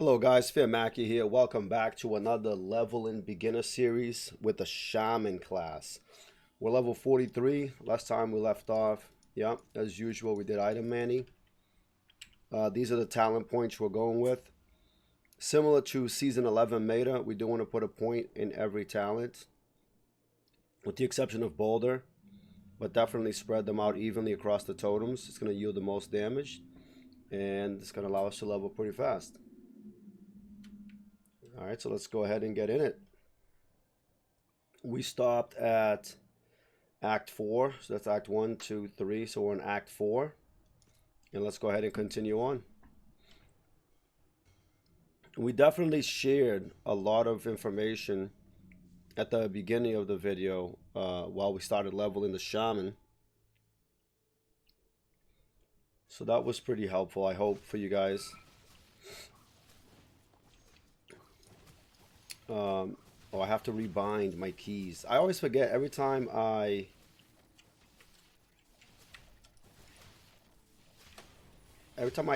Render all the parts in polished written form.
Hello guys, Fearmaky here. Welcome back to another Leveling Beginner series with the Shaman class. We're level 43. Last time we left off, yeah, as usual, we did item manning. These are the talent points we're going with. Similar to Season 11 meta, we do want to put a point in every talent, with the exception of Boulder, but definitely spread them out evenly across the totems. It's going to yield the most damage, and it's going to allow us to level pretty fast. Alright, so let's go ahead and get in it. We stopped at Act 4, so that's Act 1, 2, 3, so we're in Act 4. And let's go ahead and continue on. We definitely shared a lot of information at the beginning of the video while we started leveling the Shaman. So that was pretty helpful, I hope, for you guys. Oh, I have to rebind my keys. I always forget every time I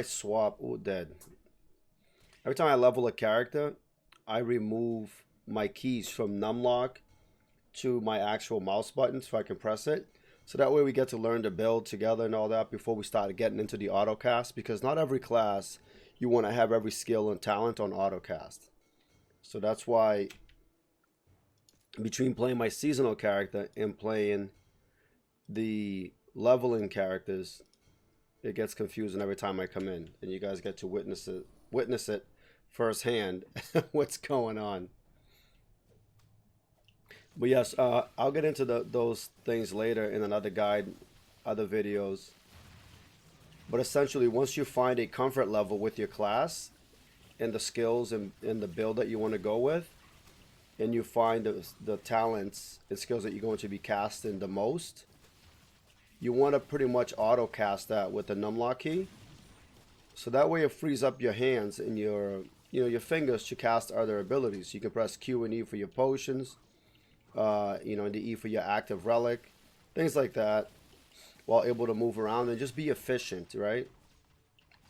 swap. Oh, dead. Every time I level a character, I remove my keys from numlock to my actual mouse button so I can press it. So that way we get to learn to build together and all that before we start getting into the autocast, because not every class you want to have every skill and talent on autocast. So that's why between playing my seasonal character and playing the leveling characters, it gets confusing every time I come in, and you guys get to witness it firsthand what's going on. But yes, I'll get into those things later in another guide, other videos. But essentially, once you find a comfort level with your class and the skills and the build that you want to go with, and you find the talents and skills that you're going to be casting the most, you want to pretty much auto cast that with the numlock key, so that way it frees up your hands and your fingers to cast other abilities. You can press Q and E for your potions, and the E for your active relic, things like that, while able to move around and just be efficient, right?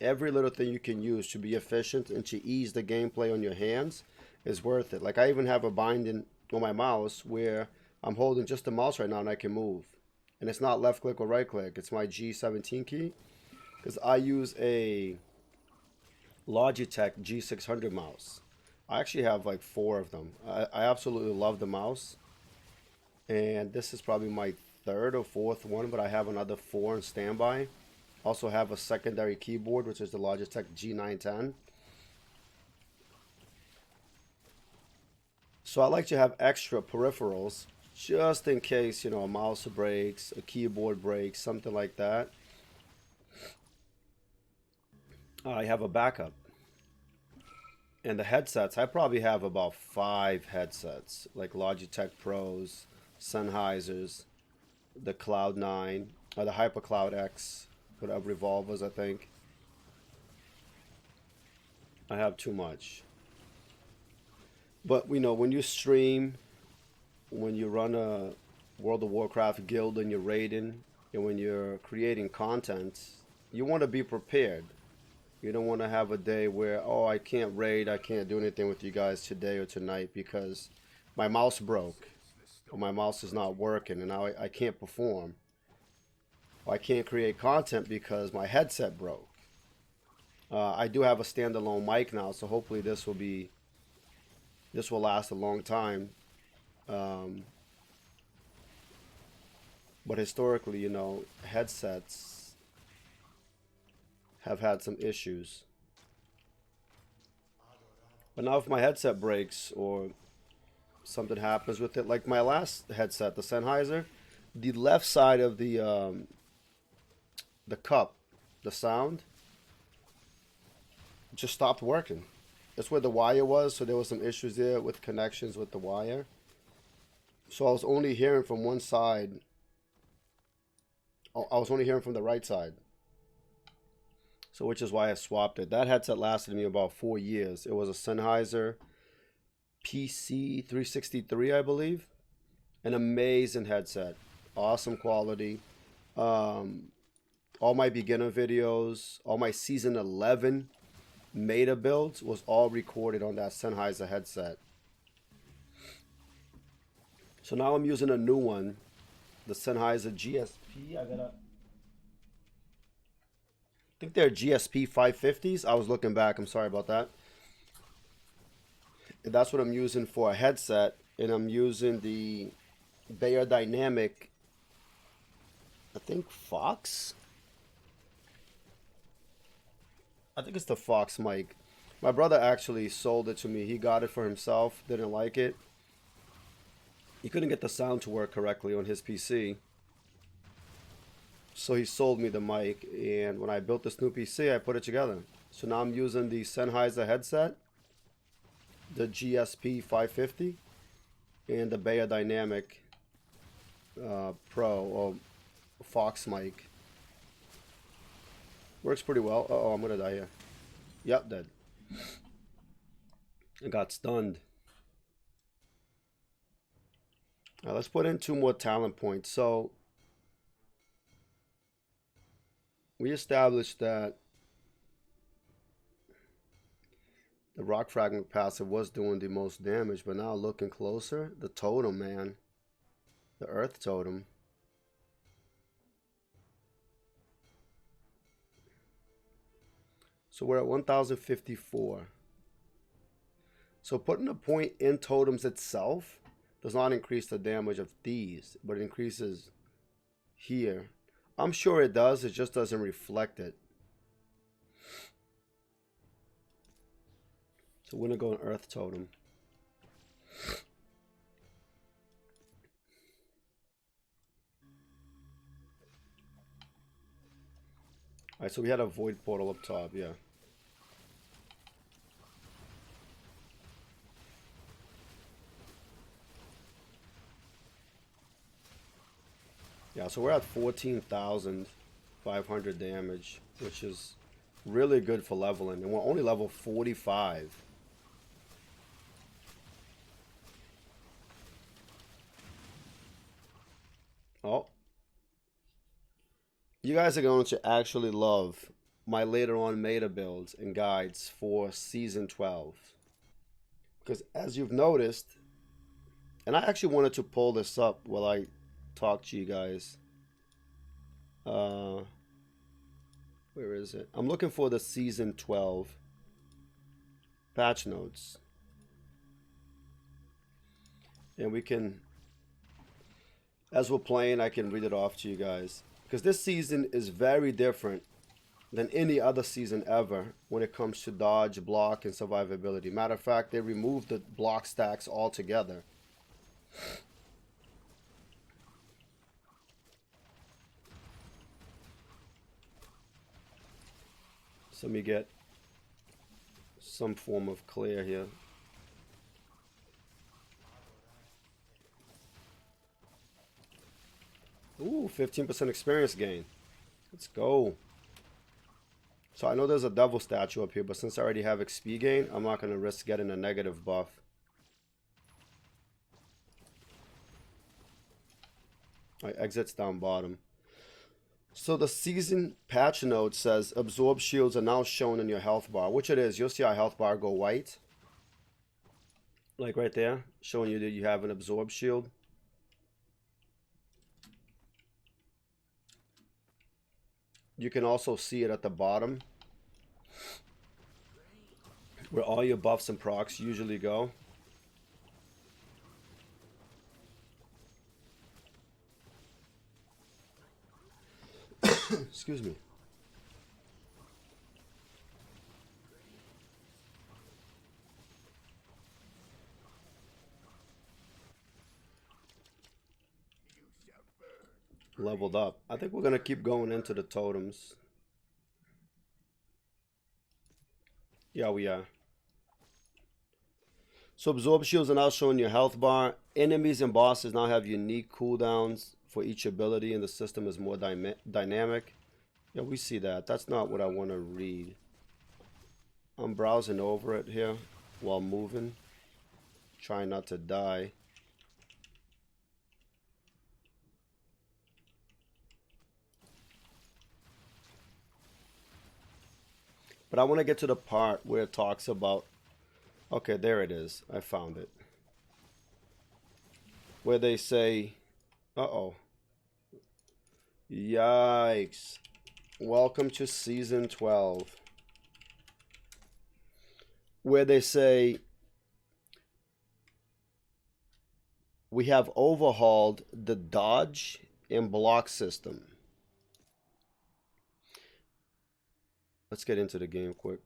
Every little thing you can use to be efficient and to ease the gameplay on your hands is worth it. Like, I even have a binding on my mouse where I'm holding just the mouse right now and I can move. And it's not left click or right click. It's my G17 key, because I use a Logitech G600 mouse. I actually have like 4 of them. I absolutely love the mouse. And this is probably my 3rd or 4th one, but I have another 4 in standby. Also have a secondary keyboard, which is the Logitech G910. So I like to have extra peripherals just in case, a mouse breaks, a keyboard breaks, something like that. I have a backup. And the headsets, I probably have about 5 headsets, like Logitech Pros, Sennheisers, the Cloud9, or the HyperCloud X. Whatever revolvers, I think. I have too much. But when you stream, when you run a World of Warcraft guild and you're raiding, and when you're creating content, you want to be prepared. You don't want to have a day where, oh, I can't raid, I can't do anything with you guys today or tonight because my mouse broke, or my mouse is not working and now I can't perform. I can't create content because my headset broke. I do have a standalone mic now, so hopefully this will last a long time. But historically, headsets have had some issues. But now if my headset breaks or something happens with it, like my last headset, the Sennheiser, the left side of the cup, the sound, just stopped working. That's where the wire was, so there was some issues there with connections with the wire. So I was only hearing from one side. I was only hearing from the right side. So which is why I swapped it. That headset lasted me about 4 years. It was a Sennheiser PC363, I believe. An amazing headset. Awesome quality. All my beginner videos, all my season 11 meta builds was all recorded on that Sennheiser headset. So now I'm using a new one, the Sennheiser GSP. I think they're GSP 550s. I was looking back. I'm sorry about that. And that's what I'm using for a headset. And I'm using the Beyerdynamic, I think Fox? I think it's the Fox mic. My brother actually sold it to me. He got it for himself. Didn't like it. He couldn't get the sound to work correctly on his PC. So he sold me the mic. And when I built this new PC, I put it together. So now I'm using the Sennheiser headset, the GSP 550, and the Beyerdynamic Pro or Fox mic. Works pretty well. Uh oh, I'm gonna die here. Yep, dead. I got stunned. Now let's put in 2 more talent points. So we established that the rock fragment passive was doing the most damage, but now looking closer, the totem, man, the earth totem. So we're at 1054. So putting a point in totems itself does not increase the damage of these, but it increases here. I'm sure it does, it just doesn't reflect it. So we're gonna go an earth totem. Alright, so we had a void portal up top, yeah. Yeah, so we're at 14,500 damage, which is really good for leveling. And we're only level 45. Oh. You guys are going to actually love my later on meta builds and guides for Season 12. Because as you've noticed, and I actually wanted to pull this up while I talk to you guys. Where is it? I'm looking for the Season 12 patch notes. And we can, as we're playing, I can read it off to you guys. Because this season is very different than any other season ever when it comes to dodge, block, and survivability. Matter of fact, they removed the block stacks altogether. So let me get some form of clear here. Ooh, 15% experience gain. Let's go. So I know there's a devil statue up here, but since I already have XP gain, I'm not going to risk getting a negative buff. Alright, exits down bottom. So the season patch note says absorb shields are now shown in your health bar, which it is. You'll see our health bar go white. Like right there, showing you that you have an absorb shield. You can also see it at the bottom, where all your buffs and procs usually go. Excuse me. Leveled up. I think we're going to keep going into the totems. Yeah, we are. So absorb shields are now showing your health bar. Enemies and bosses now have unique cooldowns for each ability, and the system is more dynamic. Yeah, we see that. That's not what I want to read. I'm browsing over it here while moving, trying not to die. But I want to get to the part where it talks about, okay, there it is. I found it. Where they say, uh-oh. Yikes. Welcome to Season 12. Where they say, we have overhauled the dodge and block system. Let's get into the game quick.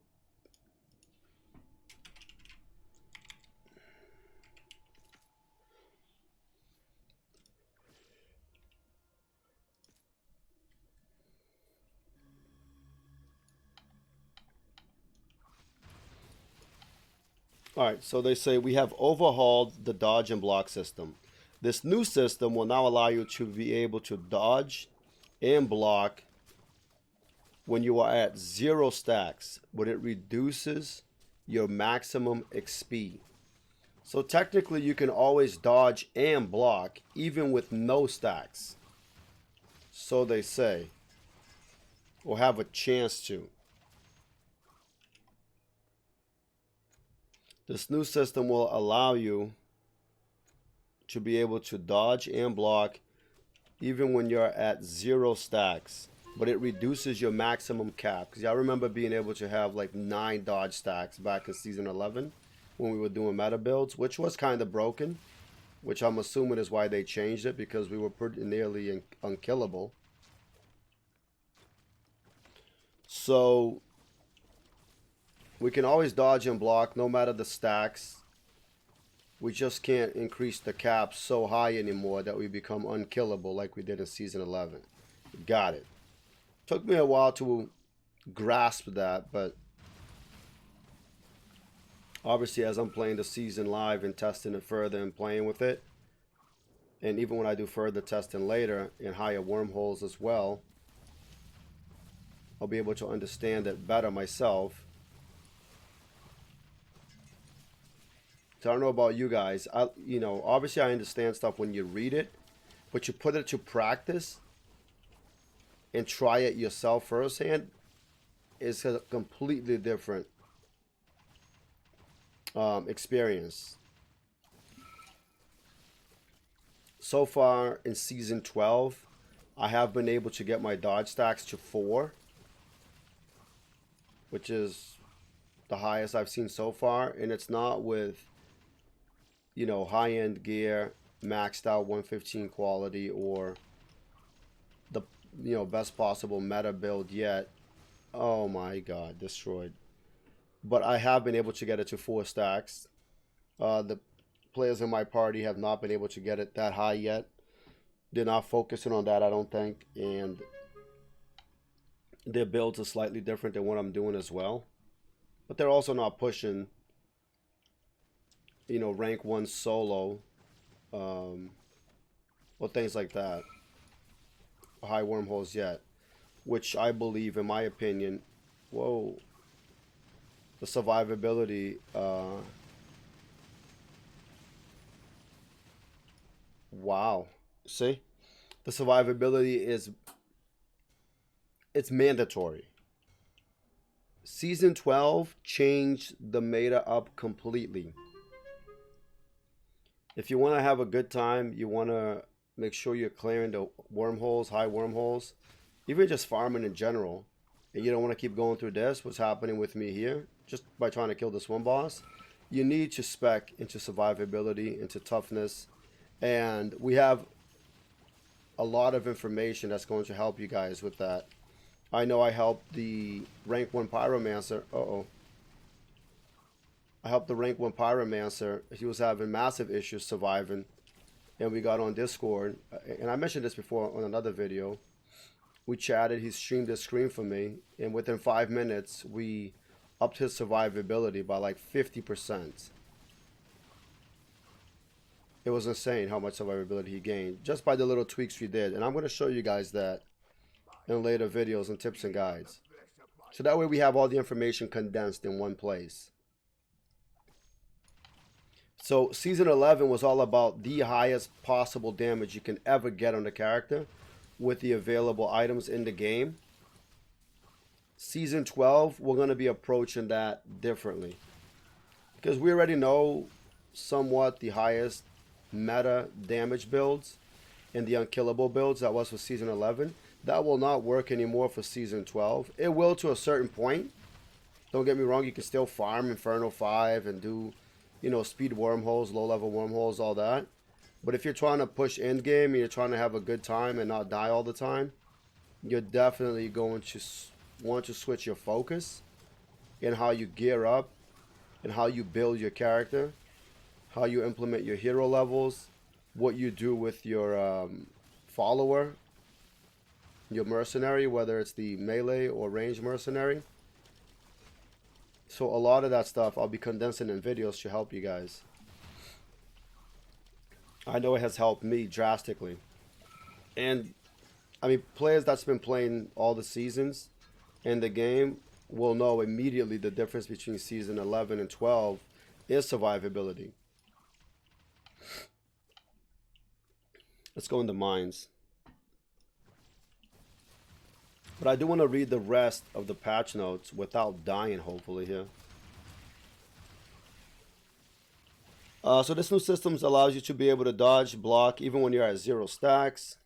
Alright, so they say we have overhauled the dodge and block system. This new system will now allow you to be able to dodge and block when you are at 0 stacks, but it reduces your maximum XP. So technically you can always dodge and block even with no stacks. So they say, or have a chance to. This new system will allow you to be able to dodge and block even when you're at 0 stacks, but it reduces your maximum cap. Because I remember being able to have like 9 dodge stacks back in Season 11 when we were doing meta builds, which was kind of broken, which I'm assuming is why they changed it, because we were pretty nearly unkillable. So we can always dodge and block no matter the stacks. We just can't increase the cap so high anymore that we become unkillable like we did in Season 11. Got it. Took me a while to grasp that, but obviously as I'm playing the season live and testing it further and playing with it, and even when I do further testing later in higher wormholes as well, I'll be able to understand it better myself. So I don't know about you guys. You know, obviously I understand stuff when you read it, but you put it to practice and try it yourself firsthand, it's a completely different experience. So far in Season 12, I have been able to get my dodge stacks to 4, which is the highest I've seen so far, and it's not with, you know, high-end gear, maxed out 115 quality, or the, you know, best possible meta build yet. Oh my god, destroyed. But I have been able to get it to 4 stacks. The players in my party have not been able to get it that high yet. They're not focusing on that, I don't think, and their builds are slightly different than what I'm doing as well. But they're also not pushing, you know, rank 1 solo, or things like that, high wormholes yet, which I believe, in my opinion, whoa, the survivability, wow, see, the survivability is, it's mandatory. Season 12 changed the meta up completely. If you want to have a good time, you want to make sure you're clearing the wormholes, high wormholes, even just farming in general, and you don't want to keep going through this, what's happening with me here, just by trying to kill this one boss, you need to spec into survivability, into toughness, and we have a lot of information that's going to help you guys with that. I know I helped the rank 1 pyromancer, I helped the rank 1 pyromancer. He was having massive issues surviving, and we got on Discord, and I mentioned this before on another video. We chatted, he streamed his screen for me, and within 5 minutes we upped his survivability by like 50%. It was insane how much survivability he gained just by the little tweaks we did, and I'm going to show you guys that in later videos and tips and guides, so that way we have all the information condensed in one place. So Season 11 was all about the highest possible damage you can ever get on the character with the available items in the game. Season 12, we're going to be approaching that differently. Because we already know somewhat the highest meta damage builds and the unkillable builds that was for Season 11. That will not work anymore for Season 12. It will to a certain point. Don't get me wrong, you can still farm Inferno 5 and do, you know, speed wormholes, low-level wormholes, all that. But if you're trying to push endgame and you're trying to have a good time and not die all the time, you're definitely going to want to switch your focus in how you gear up and how you build your character, how you implement your hero levels, what you do with your follower, your mercenary, whether it's the melee or range mercenary. So a lot of that stuff I'll be condensing in videos to help you guys. I know it has helped me drastically. And I mean, players that's been playing all the seasons in the game will know immediately the difference between season 11 and 12 is survivability. Let's go into mines. But I do want to read the rest of the patch notes without dying, hopefully, here. So this new system allows you to be able to dodge, block, even when you're at 0 stacks.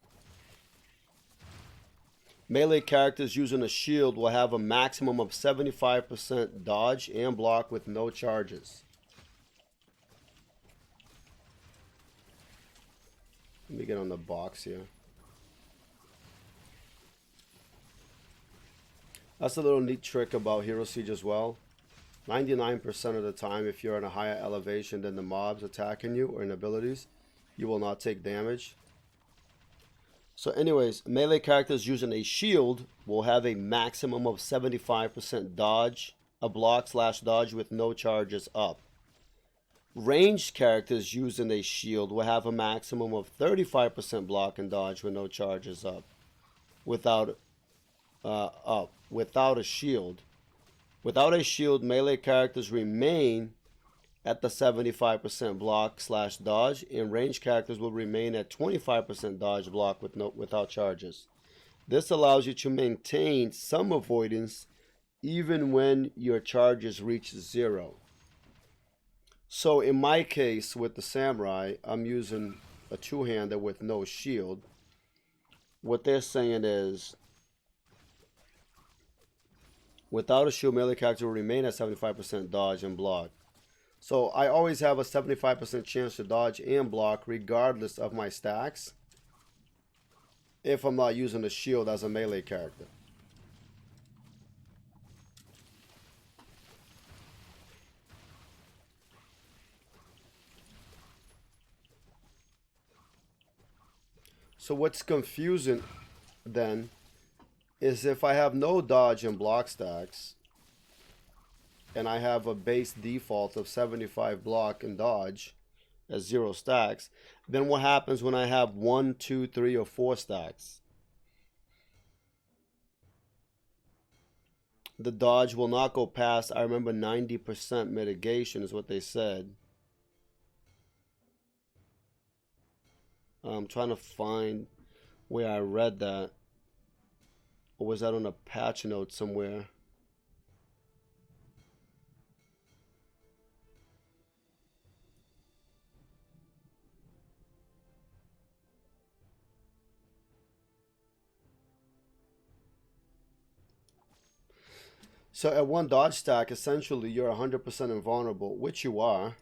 Melee characters using a shield will have a maximum of 75% dodge and block with no charges. Let me get on the box here. That's a little neat trick about HeroSiege as well. 99% of the time, if you're in a higher elevation than the mobs attacking you or in abilities, you will not take damage. So anyways, melee characters using a shield will have a maximum of 75% dodge, a block/dodge with no charges up. Ranged characters using a shield will have a maximum of 35% block and dodge with no charges up. Without a shield. Without a shield, melee characters remain at the 75% block/dodge, and ranged characters will remain at 25% dodge block without charges. This allows you to maintain some avoidance even when your charges reach 0. So in my case with the samurai, I'm using a two-hander with no shield. What they're saying is, without a shield, melee character will remain at 75% dodge and block. So I always have a 75% chance to dodge and block regardless of my stacks if I'm not using a shield as a melee character. So what's confusing then is if I have no dodge and block stacks and I have a base default of 75 block and dodge at 0 stacks, then what happens when I have 1, 2, 3, or 4 stacks? The dodge will not go past, I remember 90% mitigation is what they said. I'm trying to find where I read that. Or was that on a patch note somewhere? So at 1 dodge stack, essentially you're 100% invulnerable, which you are.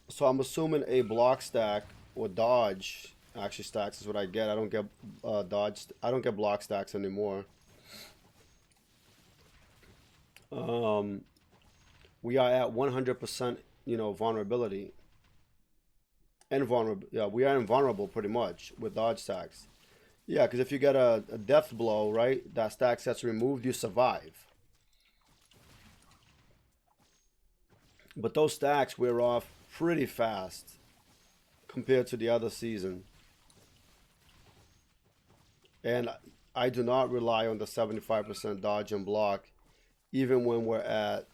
So I'm assuming a block stack or dodge actually stacks is what I get. I don't get dodge. I don't get block stacks anymore. We are at 100%, you know, vulnerability. Invulnerable. Yeah, we are invulnerable pretty much with dodge stacks. Yeah, because if you get a death blow, right, that stack gets removed, you survive. But those stacks wear off pretty fast compared to the other season. And I do not rely on the 75% dodge and block even when we're at,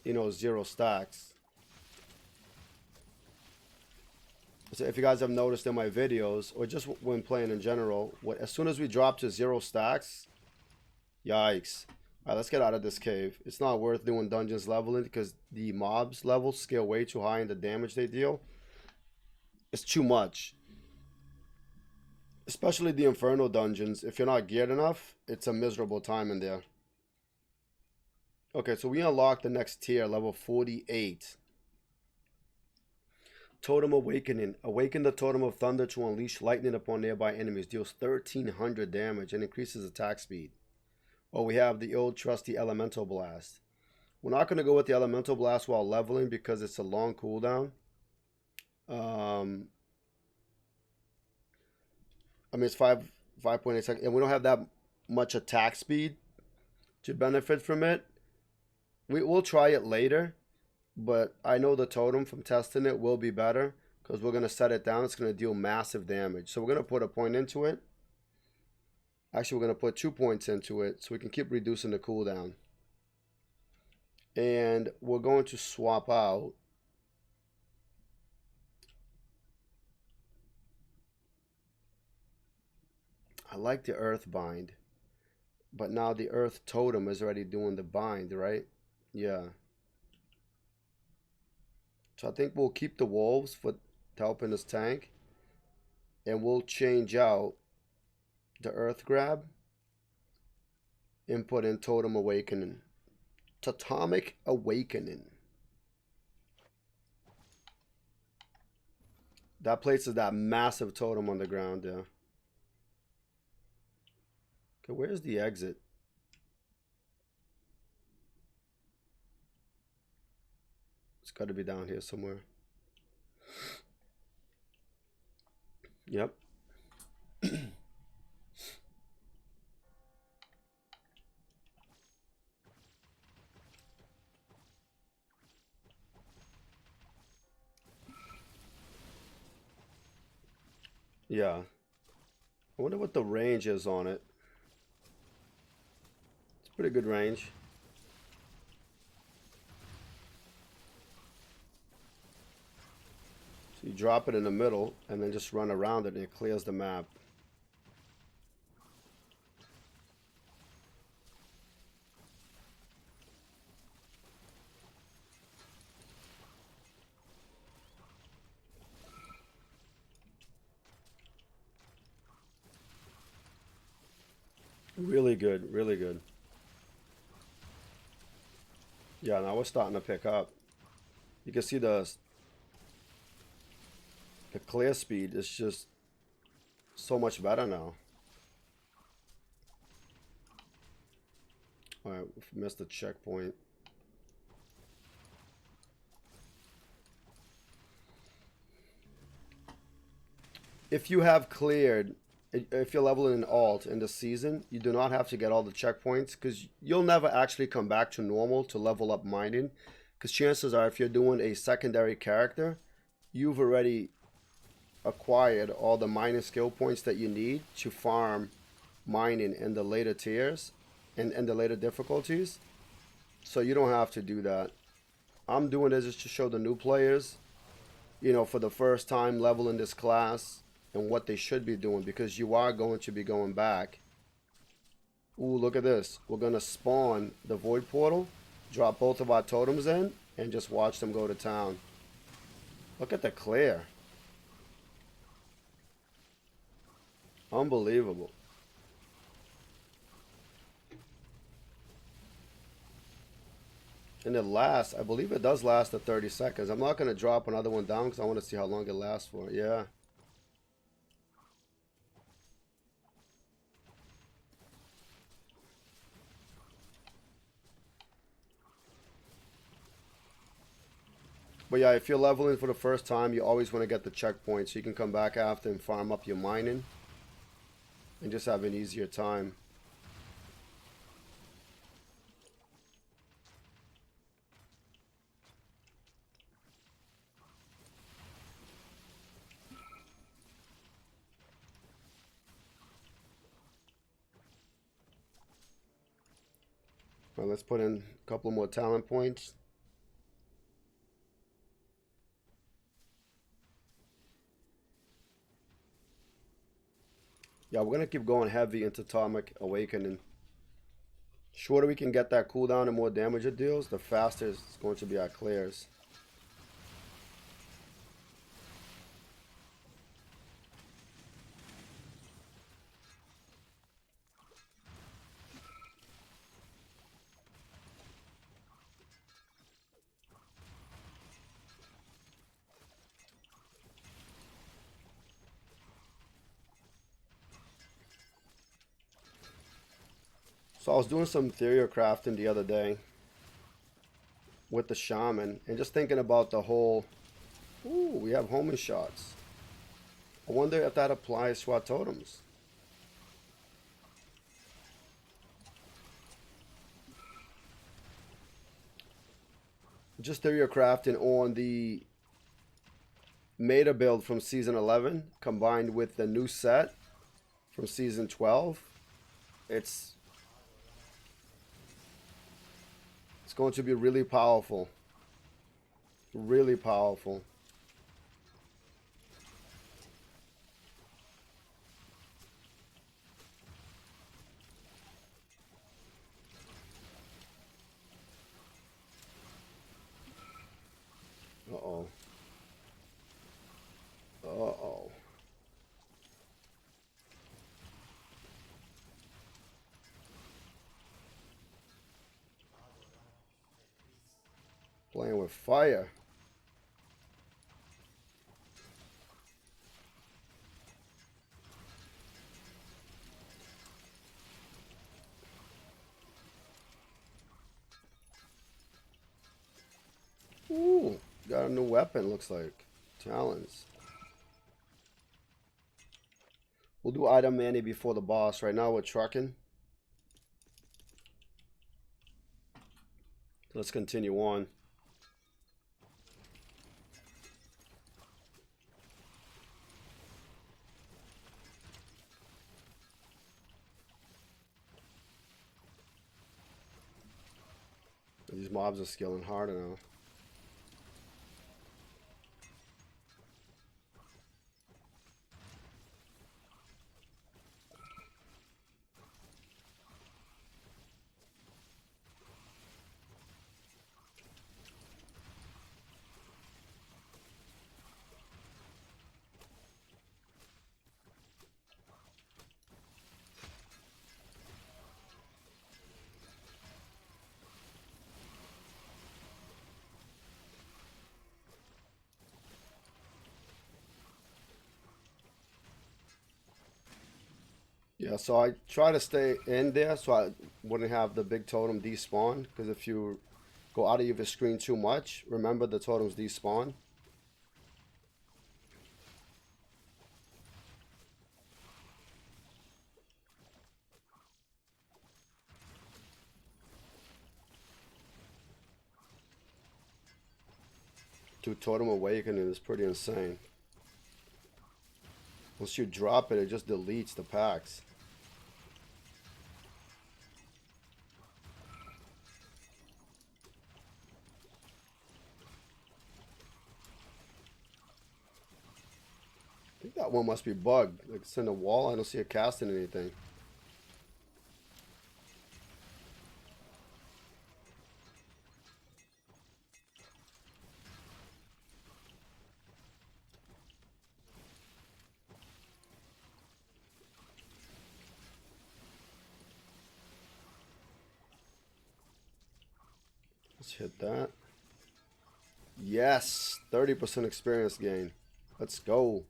you know, 0 stacks. So if you guys have noticed in my videos, or just when playing in general, as soon as we drop to 0 stacks, yikes. Alright, let's get out of this cave. It's not worth doing dungeons leveling because the mobs levels scale way too high and the damage they deal. It's too much. Especially the Inferno dungeons. If you're not geared enough, it's a miserable time in there. Okay, so we unlocked the next tier, level 48. Totem Awakening. Awaken the Totem of Thunder to unleash lightning upon nearby enemies. Deals 1300 damage and increases attack speed. Oh, we have the old trusty Elemental Blast. We're not going to go with the Elemental Blast while leveling because it's a long cooldown. I mean, it's 5.8 seconds, and we don't have that much attack speed to benefit from it. We'll try it later, but I know the totem from testing it will be better because we're going to set it down. It's going to deal massive damage. So we're going to put a point into it. Actually, we're going to put 2 points into it so we can keep reducing the cooldown. And we're going to swap out I like the earth bind, but now the earth totem is already doing the bind, right? Yeah. So I think we'll keep the wolves for helping us tank, and we'll change out the earth grab and put in totem awakening. Totemic awakening. That places that massive totem on the ground there. Okay, where's the exit? It's got to be down here somewhere. Yep. Yeah. I wonder what the range is on it. It's pretty good range. So you drop it in the middle and then just run around it and it clears the map. Really good, really good. Yeah, now we're starting to pick up. You can see the clear speed is just so much better now. Alright, we missed the checkpoint. If you have cleared, if you're leveling an alt in the season, you do not have to get all the checkpoints because you'll never actually come back to normal to level up mining. Because chances are if you're doing a secondary character, you've already acquired all the mining skill points that you need to farm mining in the later tiers and the later difficulties. So you don't have to do that. I'm doing this just to show the new players, you know, for the first time leveling this class and what they should be doing because you are going to be going back. Ooh, look at this. We're going to spawn the void portal, drop both of our totems in, and just watch them go to town. Look at the clear. Unbelievable. And it lasts, I believe it does last the 30 seconds. I'm not going to drop another one down because I want to see how long it lasts for. Yeah. But yeah, if you're leveling for the first time, you always want to get the checkpoint so you can come back after and farm up your mining and just have an easier time. Well, let's put in a couple more talent points. Yeah, we're gonna keep going heavy into Atomic Awakening. Shorter we can get that cooldown and more damage it deals, the faster it's going to be our clears. So I was doing some theory crafting the other day with the Shaman and just thinking about the whole, ooh, we have homing shots. I wonder if that applies to our totems. Just theory crafting on the meta build from season 11 combined with the new set from season 12. It's going to be really powerful. Really powerful. Uh-oh. Uh-oh. Playing with fire. Ooh, got a new weapon, looks like. Talons. We'll do item Manny before the boss. Right now we're trucking. Let's continue on. These mobs are skilling harder now. Yeah, so I try to stay in there so I wouldn't have the big totem despawn. Because if you go out of your screen too much, remember the totems despawn. Dude, Totem Awakening is pretty insane. Once you drop it, it just deletes the packs. I think that one must be bugged. Like it's in the wall, I don't see it casting anything. Let's hit that. Yes, 30% experience gain. Let's go.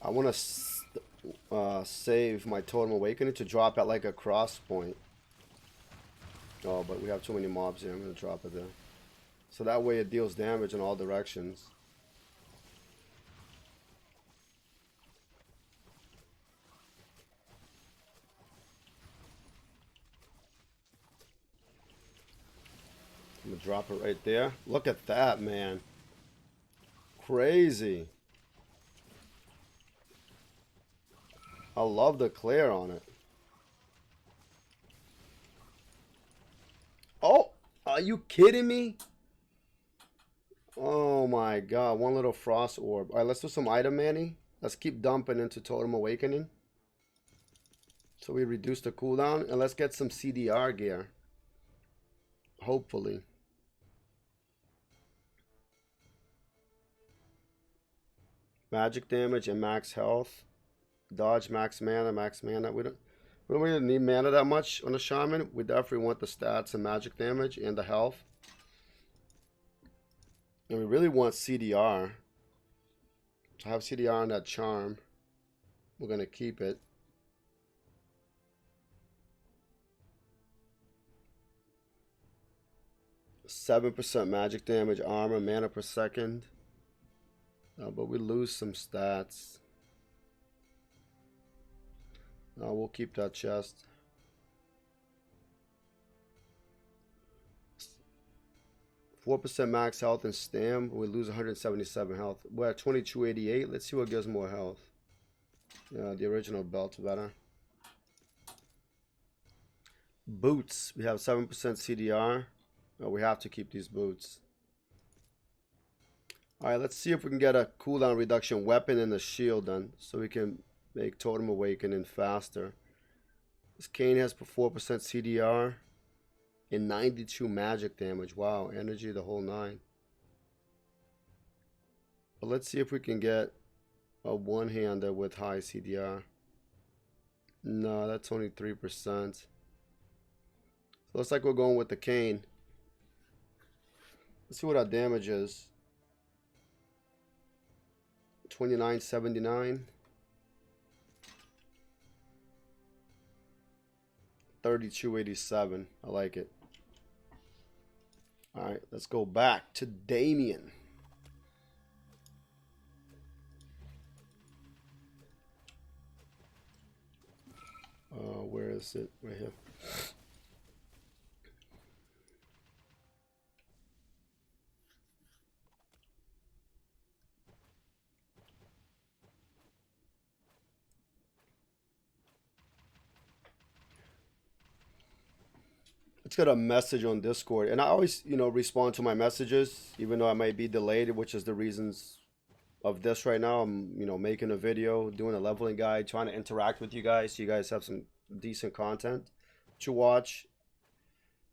I want to save my Totem Awakening to drop at like a cross point. Oh, but we have too many mobs here. I'm going to drop it there. So that way it deals damage in all directions. I'm gonna drop it right there. Look at that, man. Crazy. I love the clear on it. Oh, are you kidding me? Oh my god, one little frost orb. Alright, let's do some item manning. Let's keep dumping into Totem Awakening. So we reduce the cooldown. And let's get some CDR gear. Hopefully. Magic damage and max health. Dodge, max mana, max mana. We don't really need mana that much on the Shaman. We definitely want the stats and magic damage and the health. And we really want CDR. To have CDR on that charm. We're going to keep it. %7 magic damage, armor, mana per second. But we lose some stats. We'll keep that chest. 4% max health and stam. We lose 177 health. We're at 2288. Let's see what gives more health. The original belt's better. Boots. We have 7% CDR. We have to keep these boots. Alright, let's see if we can get a cooldown reduction weapon and a shield done. So we can make Totem Awakening faster. This cane has 4% CDR. And 92 magic damage. Wow, energy the whole 9. But let's see if we can get a one-hander with high CDR. No, that's only 3%. So looks like we're going with the cane. Let's see what our damage is. 2979. 3287. I like it. Alright, let's go back to Damien. Where is it? Right here. It's got a message on Discord, and I always, respond to my messages, even though I might be delayed, which is the reasons of this right now. I'm, making a video, doing a leveling guide, trying to interact with you guys, so you guys have some decent content to watch,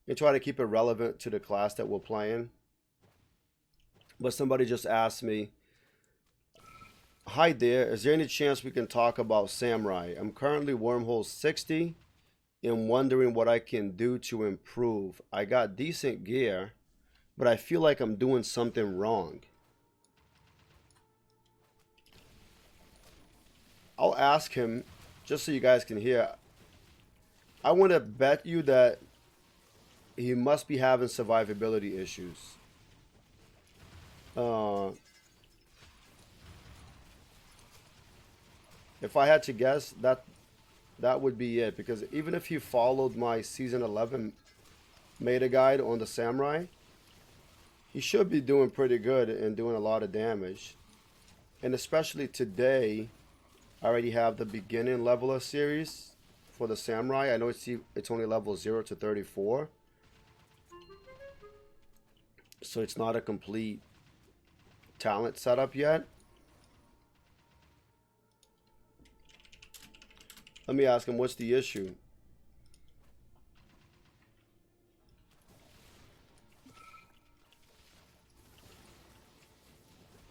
and try to keep it relevant to the class that we're playing. But somebody just asked me, "Hi there, is there any chance we can talk about Samurai? I'm currently wormhole 60. And wondering what I can do to improve. I got decent gear, but I feel like I'm doing something wrong." I'll ask him, just so you guys can hear. I want to bet you that he must be having survivability issues. If I had to guess, that would be it, because even if you followed my season 11 meta guide on the Samurai, he should be doing pretty good and doing a lot of damage. And especially today, I already have the beginning leveler series for the Samurai. I know it's only level 0 to 34. So it's not a complete talent setup yet. Let me ask him, what's the issue?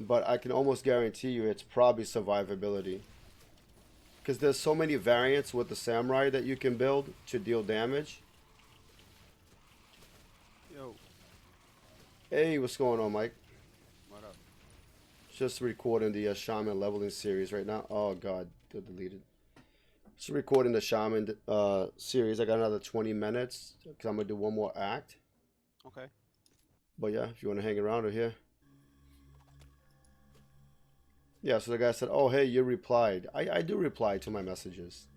But I can almost guarantee you it's probably survivability. Because there's so many variants with the Samurai that you can build to deal damage. Yo. Hey, what's going on, Mike? What up? Just recording the Shaman leveling series right now. Oh god, they're deleted. Just recording the Shaman series. I got another 20 minutes because I'm gonna do one more act. Okay. But yeah, if you want to hang around over here. Yeah, so the guy said, "Oh, hey, you replied." I do reply to my messages.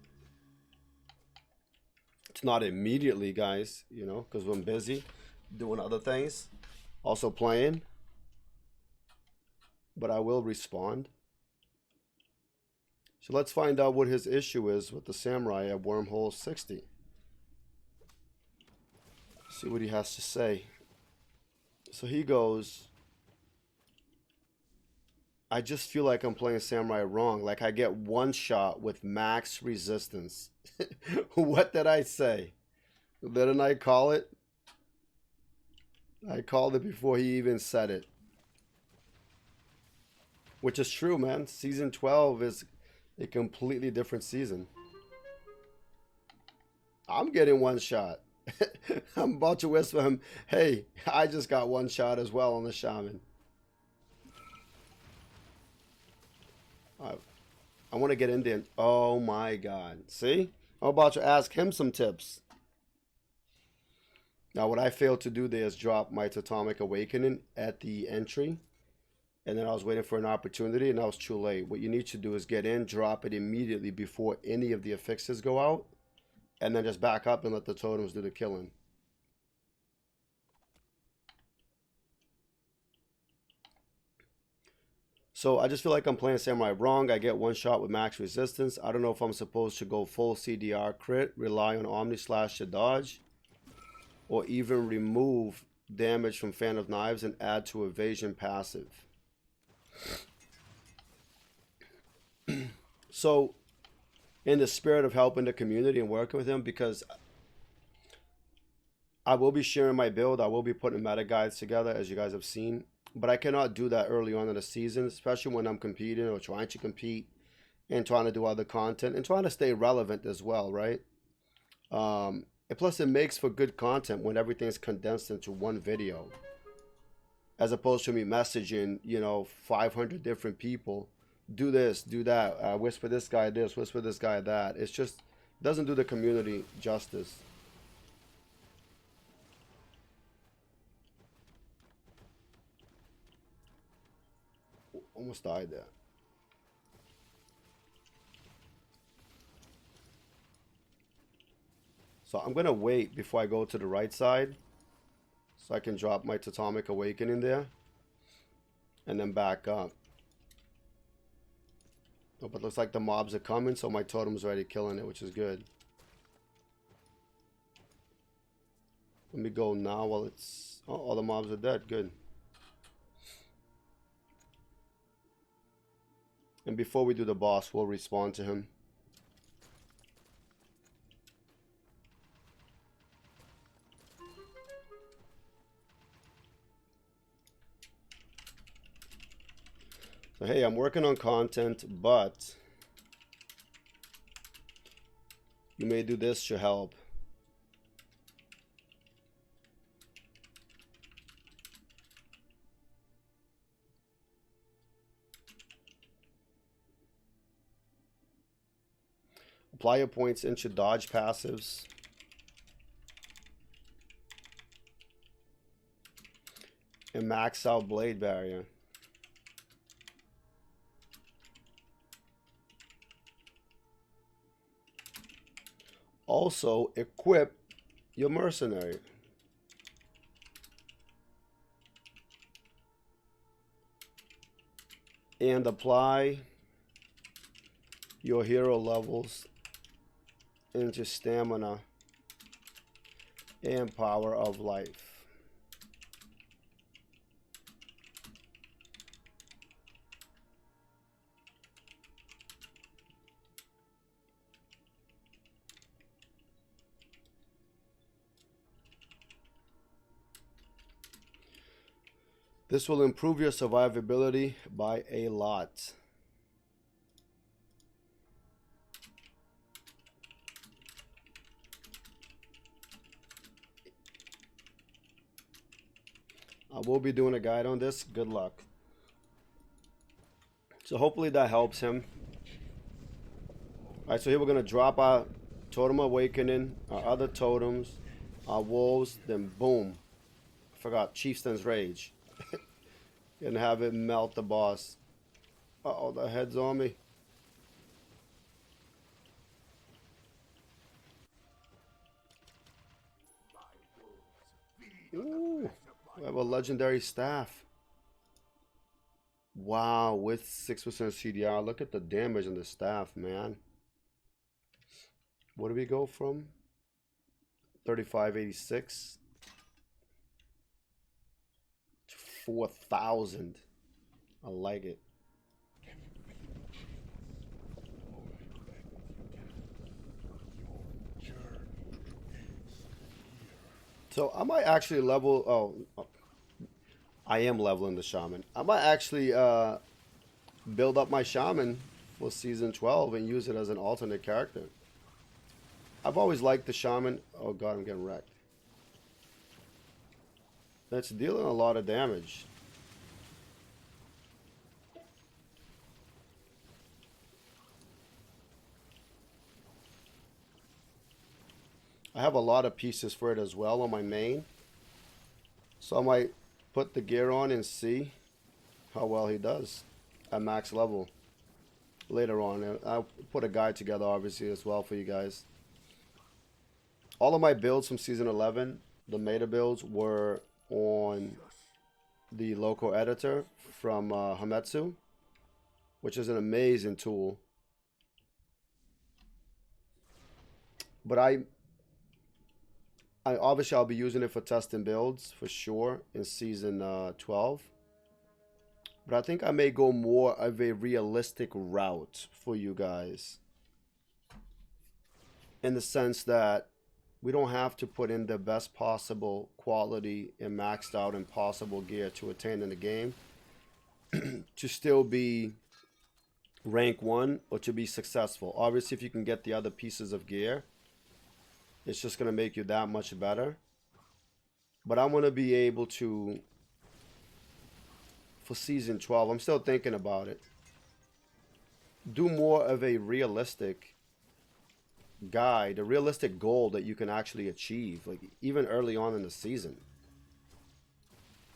It's not immediately, guys, because I'm busy. doing other things, also playing, but I will respond. So let's find out what his issue is with the samurai at wormhole 60. See what he has to say. So he goes, I just feel like I'm playing samurai wrong. Like I get one shot with max resistance. What did I say? Didn't I call it? I called it before he even said it. Which is true, man. Season 12 is a completely different season. I'm getting one shot. I'm about to whisper him, hey, I just got one shot as well on the Shaman. I want to get in there. Oh my god. See? I'm about to ask him some tips. Now what I failed to do there is drop my Totemic Awakening at the entry. And then I was waiting for an opportunity and I was too late. What you need to do is get in, drop it immediately before any of the affixes go out. And then just back up and let the totems do the killing. So I just feel like I'm playing Samurai wrong. I get one shot with max resistance. I don't know if I'm supposed to go full CDR crit, rely on Omni Slash to dodge, or even remove damage from Fan of Knives and add to evasion passive. So in the spirit of helping the community and working with them, because I will be sharing my build, I will be putting meta guides together as you guys have seen. But I cannot do that early on in the season, especially when I'm competing or trying to compete and trying to do other content and trying to stay relevant as well, right? And plus, it makes for good content when everything's condensed into one video, as opposed to me messaging, you know, 500 different people. Do this, do that. Whisper this guy this, whisper this guy that. It's just doesn't do the community justice. Almost died there. So I'm gonna wait before I go to the right side, so I can drop my Totemic Awakening there, and then back up. Oh, but looks like the mobs are coming, so my totem's already killing it, which is good. Let me go now while it's... Oh, all the mobs are dead. Good. And before we do the boss, we'll respawn to him. So hey, I'm working on content, but you may do this to help. Apply your points into dodge passives. And max out blade barrier. Also, equip your mercenary. And apply your hero levels into stamina and power of life. This will improve your survivability by a lot. I will be doing a guide on this. Good luck. So hopefully that helps him. Alright, so here we're going to drop our Totem Awakening, our other totems, our wolves, then boom. I forgot, Chieftain's Rage. And have it melt the boss. Uh-oh, the head's on me. Ooh, we have a legendary staff. Wow, with 6% CDR. Look at the damage on the staff, man. What do we go from? 3586 to 4,000. I like it. So I might actually level. Oh, I am leveling the Shaman. I might actually build up my Shaman for season 12 and use it as an alternate character. I've always liked the Shaman. Oh god, I'm getting wrecked. That's dealing a lot of damage. I have a lot of pieces for it as well on my main. So I might put the gear on and see how well he does at max level later on. I'll put a guide together obviously as well for you guys. All of my builds from season 11, the meta builds, were on the local editor from Hametsu, which is an amazing tool. But I obviously I'll be using it for testing builds for sure in season 12. But I think I may go more of a realistic route for you guys, in the sense that we don't have to put in the best possible quality and maxed out impossible gear to attain in the game to still be rank 1 or to be successful. Obviously, if you can get the other pieces of gear, it's just going to make you that much better. But I want to be able to, for season 12, I'm still thinking about it, do more of a realistic guide, a realistic goal that you can actually achieve, like even early on in the season.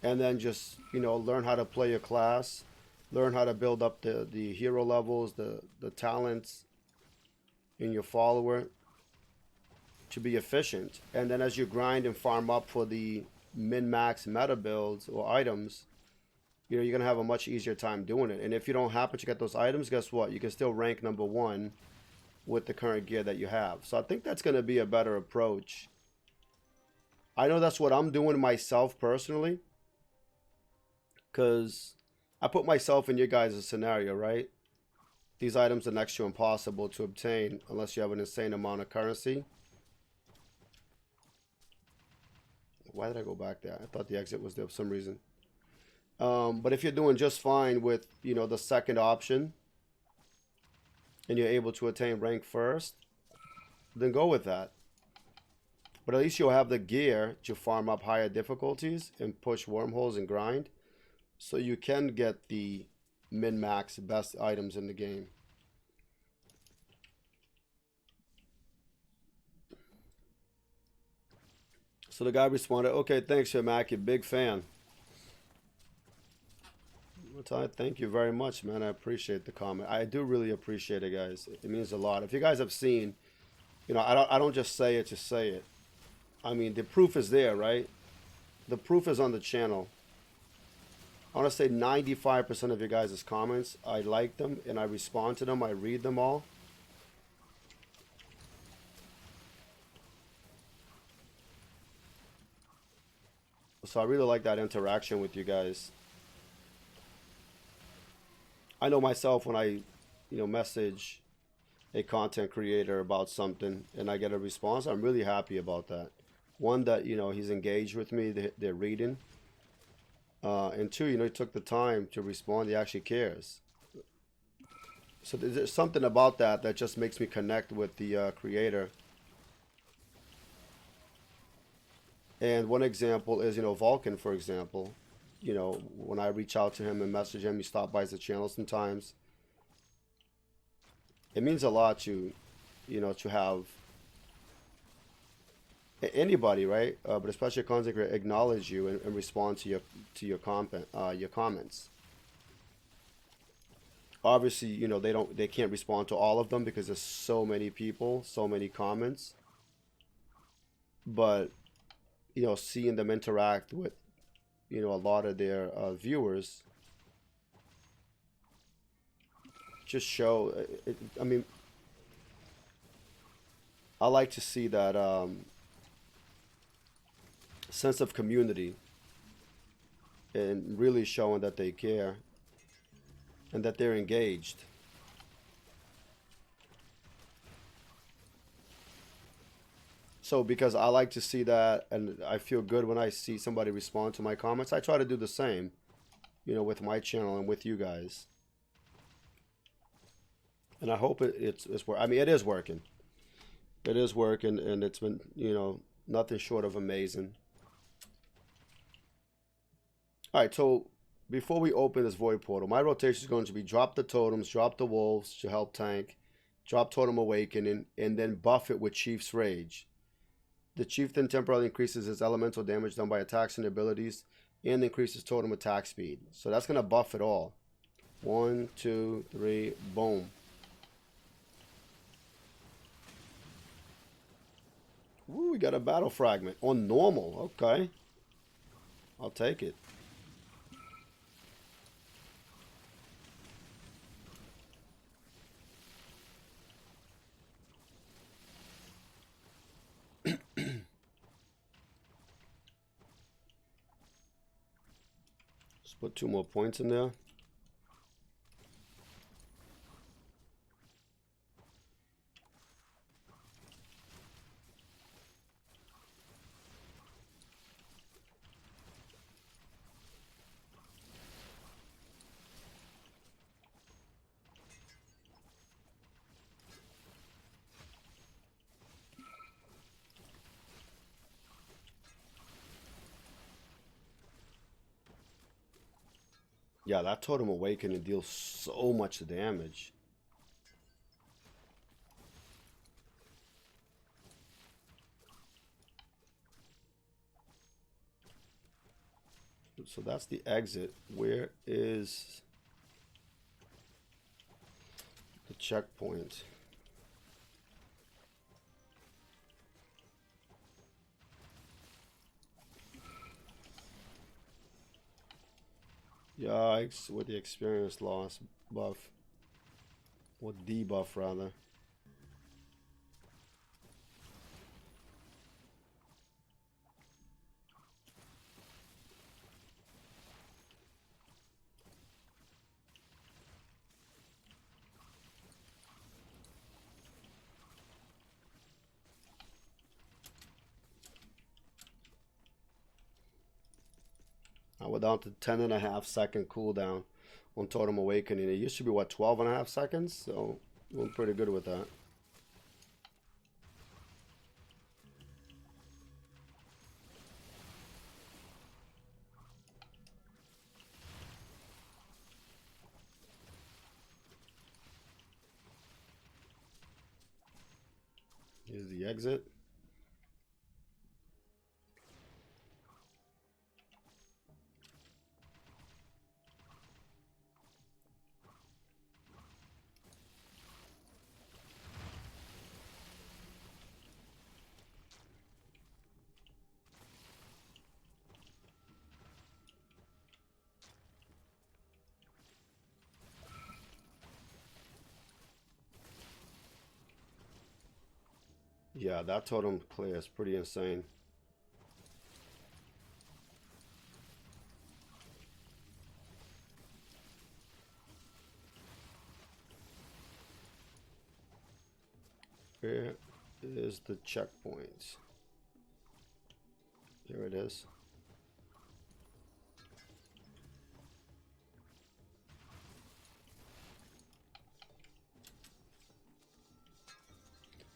And then just, you know, learn how to play your class, learn how to build up the hero levels, the talents in your follower to be efficient. And then as you grind and farm up for the min-max meta builds or items, you know, you're going to have a much easier time doing it. And if you don't happen to get those items, guess what? You can still rank number 1 with the current gear that you have. So I think that's going to be a better approach. I know that's what I'm doing myself personally, because I put myself in your guys' scenario, right? These items are next to impossible to obtain unless you have an insane amount of currency. Why did I go back there? I thought the exit was there for some reason. But if you're doing just fine with, you know, the second option, and you're able to attain rank first, then go with that. But at least you'll have the gear to farm up higher difficulties and push wormholes and grind, so you can get the min-max best items in the game. So the guy responded, okay, thanks, Fearmaky, big fan. Thank you very much, man. I appreciate the comment. I do really appreciate it, guys. It means a lot. If you guys have seen, you know, I don't just say it to say it. I mean, the proof is there, right? The proof is on the channel. I want to say 95% of your guys' comments, I like them and I respond to them. I read them all. So I really like that interaction with you guys. I know myself, when I, you know, message a content creator about something and I get a response, I'm really happy about that. One, that, you know, he's engaged with me, they're reading. And two, you know, he took the time to respond, he actually cares. So there's something about that that just makes me connect with the creator. And one example is, you know, Vulcan, for example. You know, when I reach out to him and message him, he stops by the channel sometimes. It means a lot to, you know, to have anybody, right? But especially a content creator, acknowledge you and respond to your comments. Obviously, you know, they can't respond to all of them because there's so many people, so many comments. But you know, seeing them interact with, you know, a lot of their viewers, just show I mean, I like to see that sense of community and really showing that they care and that they're engaged. So because I like to see that, and I feel good when I see somebody respond to my comments, I try to do the same, you know, with my channel and with you guys. And I hope it's working. I mean, it is working. It is working, and it's been, you know, nothing short of amazing. All right, so before we open this void portal, my rotation is going to be drop the totems, drop the wolves to help tank, drop totem awakening, and then buff it with Chief's Rage. The chieftain temporarily increases his elemental damage done by attacks and abilities, and increases totem attack speed. So that's gonna buff it all. 1, 2, 3, boom. Ooh, we got a battle fragment on normal. Okay, I'll take it. Let's put 2 more points in there. Yeah, that totem awakening deals so much damage. So that's the exit. Where is the checkpoint? Yikes, with the experience loss buff. Or debuff, rather. Now we're down to 10.5-second cooldown on Totem Awakening. It used to be, what, 12.5 seconds? So, doing pretty good with that. Here's the exit. Yeah, that totem clear is pretty insane. Where is the checkpoint? Here it is.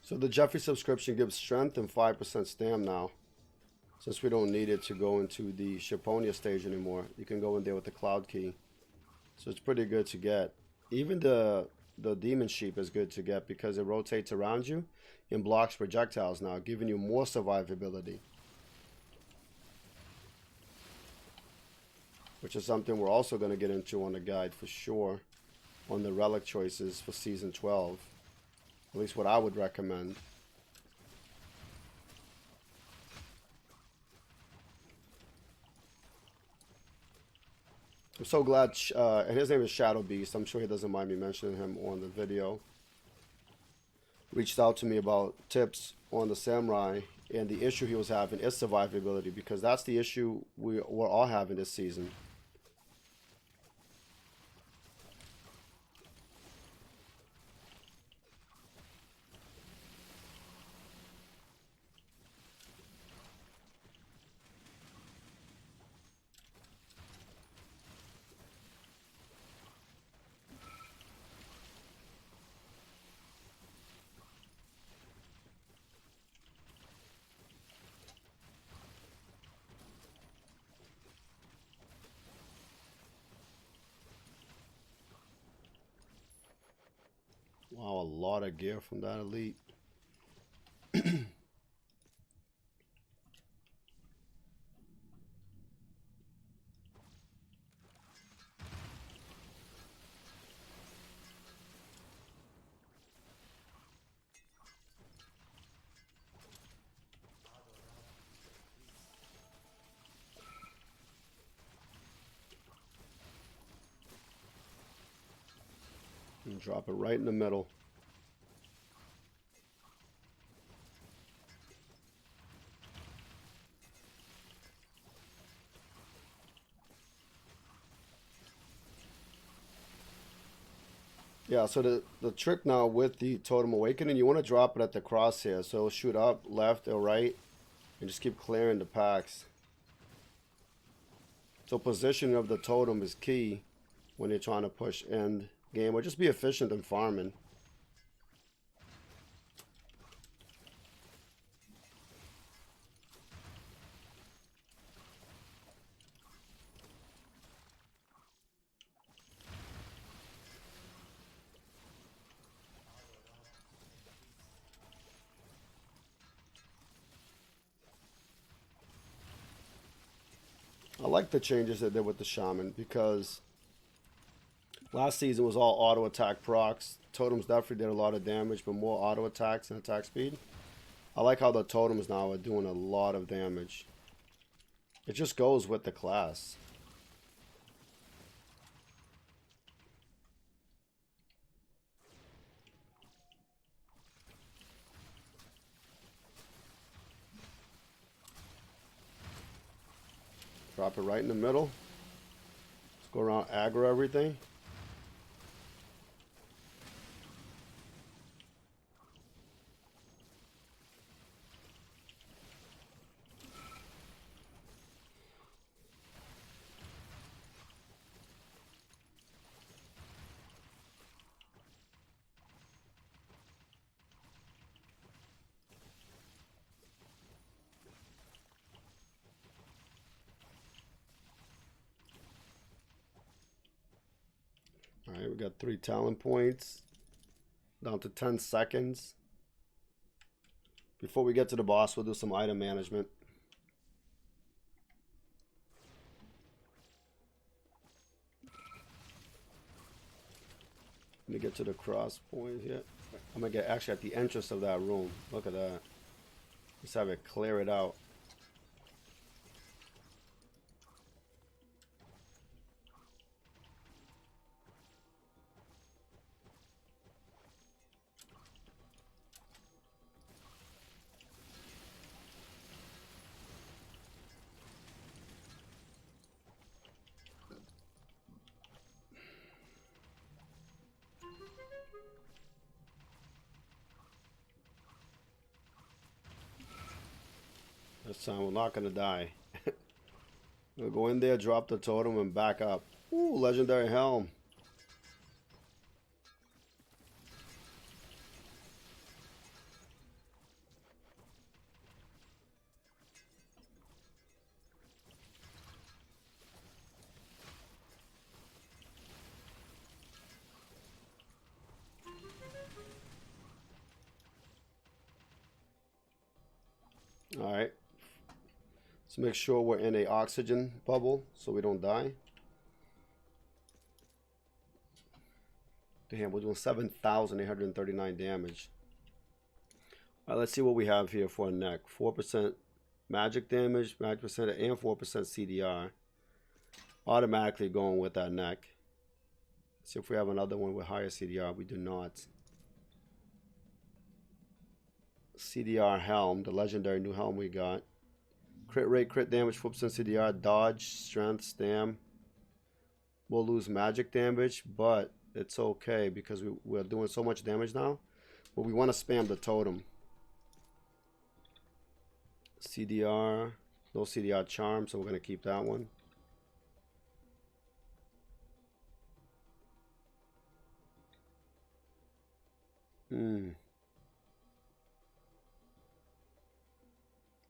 So the Jeffrey subscription gives strength and 5% stam now. Since we don't need it to go into the Shaponia stage anymore, you can go in there with the Cloud Key. So it's pretty good to get. Even the Demon Sheep is good to get because it rotates around you and blocks projectiles now, giving you more survivability. Which is something we're also going to get into on the guide for sure, on the relic choices for Season 12. At least what I would recommend. I'm so glad, and his name is Shadow Beast. I'm sure he doesn't mind me mentioning him on the video. Reached out to me about tips on the Samurai, and the issue he was having is survivability, because that's the issue we're all having this season. Wow, a lot of gear from that elite. And drop it right in the middle. Yeah, so the trick now with the Totem Awakening, you want to drop it at the crosshair, so it'll shoot up, left, or right, and just keep clearing the packs. So positioning of the totem is key when you're trying to push end game, or just be efficient in farming. I like the changes they did with the Shaman, because last season was all auto attack procs. Totems definitely did a lot of damage, but more auto attacks and attack speed. I like how the totems now are doing a lot of damage. It just goes with the class. Drop it right in the middle. Let's go around, aggro everything. Alright, we got 3 talent points. Down to 10 seconds. Before we get to the boss, we'll do some item management. Let me get to the cross point here. I'm gonna get actually at the entrance of that room. Look at that. Let's have it clear it out. This time we're not gonna die. We'll go in there, drop the totem, and back up. Ooh, legendary helm. Alright. Let's make sure we're in a oxygen bubble so we don't die. Damn, we're doing 7,839 damage. Alright, let's see what we have here for a neck. 4% magic damage, magic percent, and 4% CDR. Automatically going with that neck. See if we have another one with higher CDR. We do not. CDR helm, the legendary new helm we got. Crit rate, crit damage, 4% CDR, dodge, strength, stam. We'll lose magic damage, but it's okay because we're doing so much damage now. But we want to spam the totem. CDR, no CDR charm, so we're going to keep that one.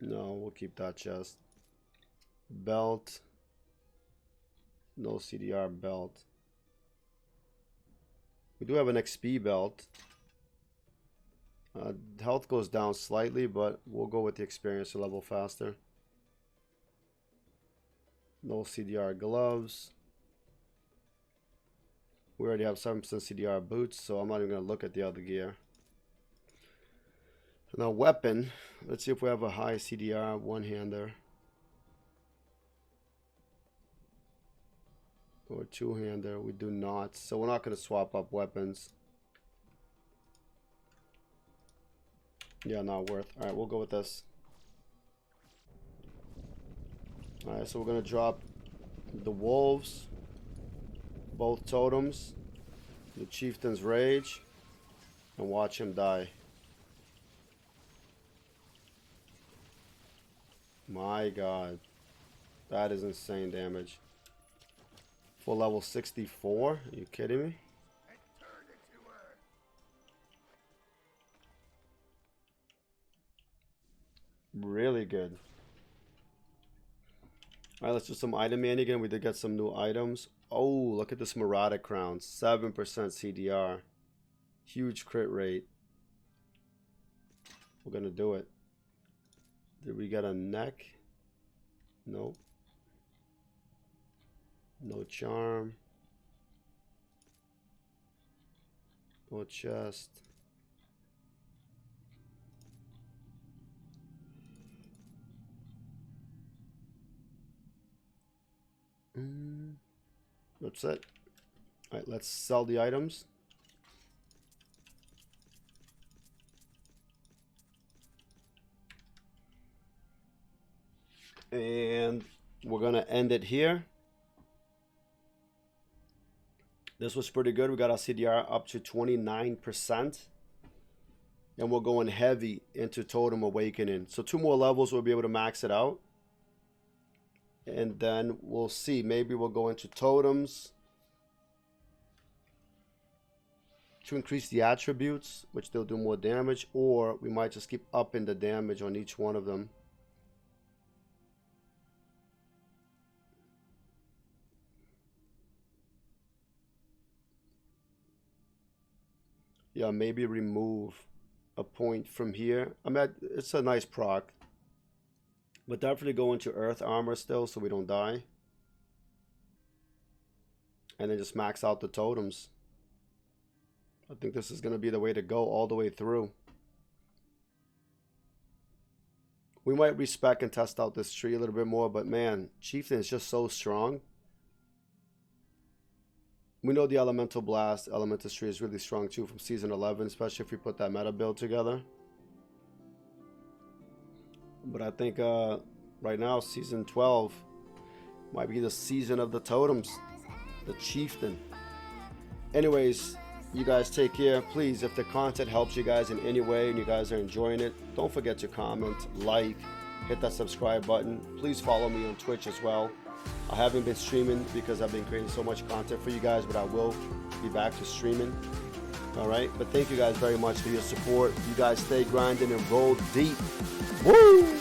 No, we'll keep that chest. Belt. No CDR belt. We do have an XP belt. Health goes down slightly, but we'll go with the experience a level faster. No CDR gloves. We already have 7% CDR boots, so I'm not even going to look at the other gear. Now weapon, let's see if we have a high CDR one-hander. Or two-hander, we do not. So we're not going to swap up weapons. Yeah, not worth. Alright, we'll go with this. Alright, so we're going to drop the wolves. Both totems. The chieftain's rage. And watch him die. My god. That is insane damage. Full level 64? Are you kidding me? Really good. Alright, let's do some item man again. We did get some new items. Oh, look at this Marauder crown. 7% CDR. Huge crit rate. We're gonna do it. Did we get a neck? Nope. No charm. No chest. That's it. Alright, let's sell the items. And we're gonna end it here. This was pretty good. We got our CDR up to 29%. And we're going heavy into Totem Awakening. So 2 more levels, we'll be able to max it out. And then we'll see. Maybe we'll go into Totems to increase the attributes, which they'll do more damage. Or we might just keep upping the damage on each one of them. Yeah, maybe remove a point from here. I mean, it's a nice proc. But definitely go into Earth Armor still so we don't die. And then just max out the totems. I think this is going to be the way to go all the way through. We might respec and test out this tree a little bit more, but man, Chieftain is just so strong. We know the Elemental Blast, Elemental Tree is really strong too from Season 11, especially if we put that meta build together. But I think right now, Season 12 might be the season of the totems. The Chieftain. Anyways, you guys take care. Please, if the content helps you guys in any way and you guys are enjoying it, don't forget to comment, like, hit that subscribe button. Please follow me on Twitch as well. I haven't been streaming because I've been creating so much content for you guys, but I will be back to streaming. All right, but thank you guys very much for your support. You guys stay grinding and roll deep. Woo!